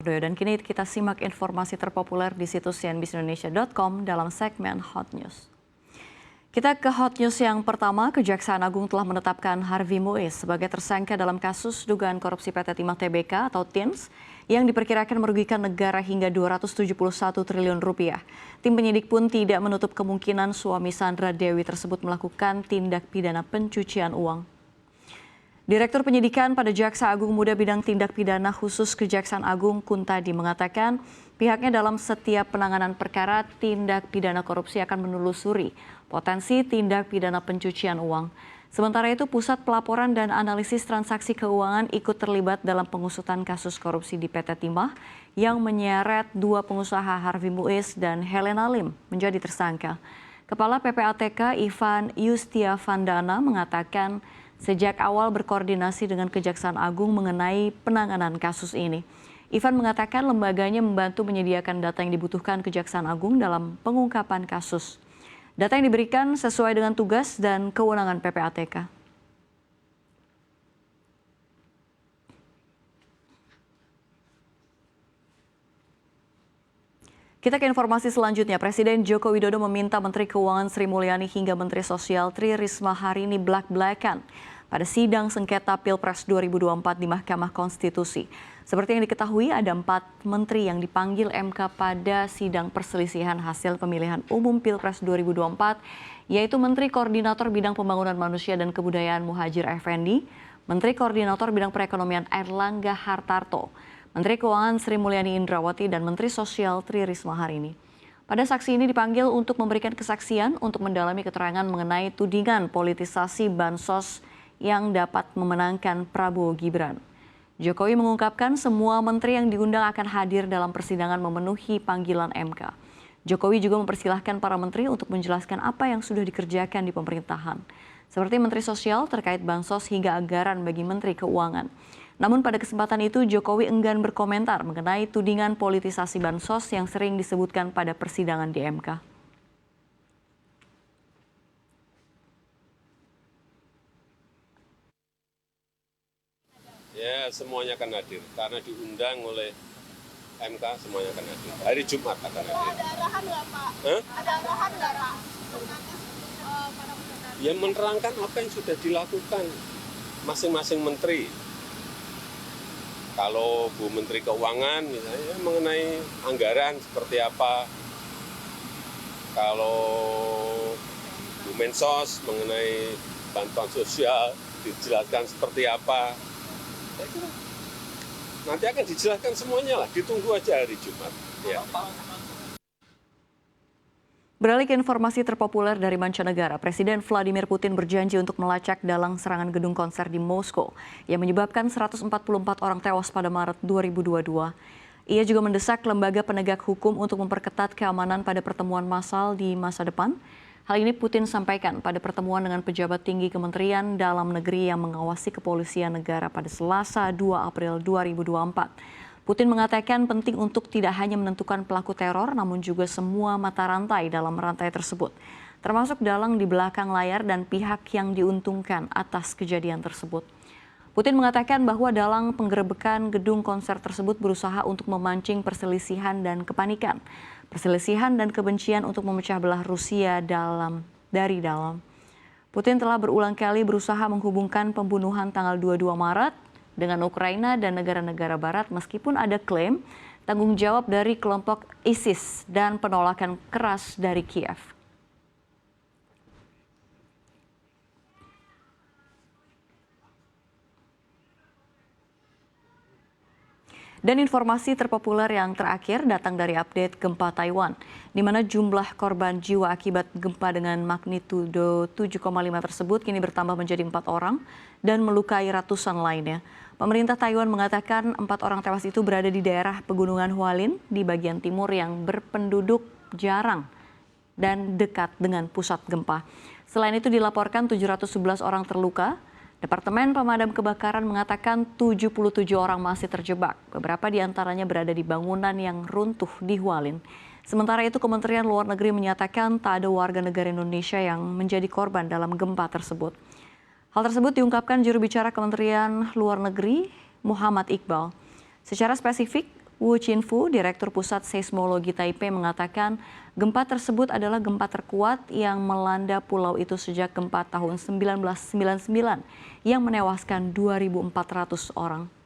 Dan kini kita simak informasi terpopuler di situs cnbcindonesia.com dalam segmen Hot News. Kita ke Hot News yang pertama, Kejaksaan Agung telah menetapkan Harvey Muiz sebagai tersangka dalam kasus dugaan korupsi PT Timah Tbk atau TIMS yang diperkirakan merugikan negara hingga 271 triliun rupiah. Tim penyidik pun tidak menutup kemungkinan suami Sandra Dewi tersebut melakukan tindak pidana pencucian uang. Direktur Penyidikan pada Jaksa Agung Muda Bidang Tindak Pidana Khusus Kejaksaan Agung Kuntadi mengatakan pihaknya dalam setiap penanganan perkara tindak pidana korupsi akan menelusuri potensi tindak pidana pencucian uang. Sementara itu, Pusat Pelaporan dan Analisis Transaksi Keuangan ikut terlibat dalam pengusutan kasus korupsi di PT Timah yang menyeret dua pengusaha Harvey Muiz dan Helena Lim menjadi tersangka. Kepala PPATK Ivan Yustiavandana mengatakan sejak awal berkoordinasi dengan Kejaksaan Agung mengenai penanganan kasus ini. Ivan mengatakan lembaganya membantu menyediakan data yang dibutuhkan Kejaksaan Agung dalam pengungkapan kasus. Data yang diberikan sesuai dengan tugas dan kewenangan PPATK. Kita ke informasi selanjutnya. Presiden Joko Widodo meminta Menteri Keuangan Sri Mulyani hingga Menteri Sosial Tri Risma hari ini belak-belakan pada sidang sengketa Pilpres 2024 di Mahkamah Konstitusi. Seperti yang diketahui, ada 4 menteri yang dipanggil MK pada sidang perselisihan hasil pemilihan umum Pilpres 2024, yaitu Menteri Koordinator Bidang Pembangunan Manusia dan Kebudayaan Muhadjir Effendi, Menteri Koordinator Bidang Perekonomian Airlangga Hartarto, Menteri Keuangan Sri Mulyani Indrawati, dan Menteri Sosial Tri Risma hari ini. Pada saksi ini dipanggil untuk memberikan kesaksian untuk mendalami keterangan mengenai tudingan politisasi bansos yang dapat memenangkan Prabowo Gibran. Jokowi mengungkapkan semua menteri yang diundang akan hadir dalam persidangan memenuhi panggilan MK. Jokowi juga mempersilahkan para menteri untuk menjelaskan apa yang sudah dikerjakan di pemerintahan, seperti Menteri Sosial terkait bansos hingga anggaran bagi Menteri Keuangan. Namun pada kesempatan itu Jokowi enggan berkomentar mengenai tudingan politisasi bansos yang sering disebutkan pada persidangan di MK. Ya, semuanya akan hadir karena diundang oleh MK, semuanya akan hadir. Hari Jumat akan hadir. Ada arahan nggak, Pak? Ada arahan nggak, Pak? Ya, menerangkan apa yang sudah dilakukan masing-masing menteri. Kalau Bu Menteri Keuangan misalnya mengenai anggaran seperti apa, kalau Bu Mensos mengenai bantuan sosial dijelaskan seperti apa, saya kira nanti akan dijelaskan semuanya lah, ditunggu aja hari Jumat. Ya. Beralih ke informasi terpopuler dari mancanegara, Presiden Vladimir Putin berjanji untuk melacak dalang serangan gedung konser di Moskow yang menyebabkan 144 orang tewas pada Maret 2022. Ia juga mendesak lembaga penegak hukum untuk memperketat keamanan pada pertemuan massal di masa depan. Hal ini Putin sampaikan pada pertemuan dengan pejabat tinggi Kementerian Dalam Negeri yang mengawasi kepolisian negara pada Selasa 2 April 2024. Putin mengatakan penting untuk tidak hanya menentukan pelaku teror, namun juga semua mata rantai dalam rantai tersebut, termasuk dalang di belakang layar dan pihak yang diuntungkan atas kejadian tersebut. Putin mengatakan bahwa dalang penggerebekan gedung konser tersebut berusaha untuk memancing perselisihan dan kepanikan, perselisihan dan kebencian untuk memecah belah Rusia dari dalam. Putin telah berulang kali berusaha menghubungkan pembunuhan tanggal 22 Maret dengan Ukraina dan negara-negara barat, meskipun ada klaim tanggung jawab dari kelompok ISIS dan penolakan keras dari Kiev. Dan informasi terpopuler yang terakhir datang dari update gempa Taiwan, di mana jumlah korban jiwa akibat gempa dengan magnitudo 7,5 tersebut kini bertambah menjadi 4 orang dan melukai ratusan lainnya. Pemerintah Taiwan mengatakan 4 orang tewas itu berada di daerah pegunungan Hualien di bagian timur yang berpenduduk jarang dan dekat dengan pusat gempa. Selain itu dilaporkan 711 orang terluka. Departemen Pemadam Kebakaran mengatakan 77 orang masih terjebak. Beberapa di antaranya berada di bangunan yang runtuh di Hualien. Sementara itu Kementerian Luar Negeri menyatakan tak ada warga negara Indonesia yang menjadi korban dalam gempa tersebut. Hal tersebut diungkapkan juru bicara Kementerian Luar Negeri Muhammad Iqbal. Secara spesifik, Wu Chinfu, Direktur Pusat Seismologi Taipei, mengatakan gempa tersebut adalah gempa terkuat yang melanda pulau itu sejak gempa tahun 1999 yang menewaskan 2.400 orang.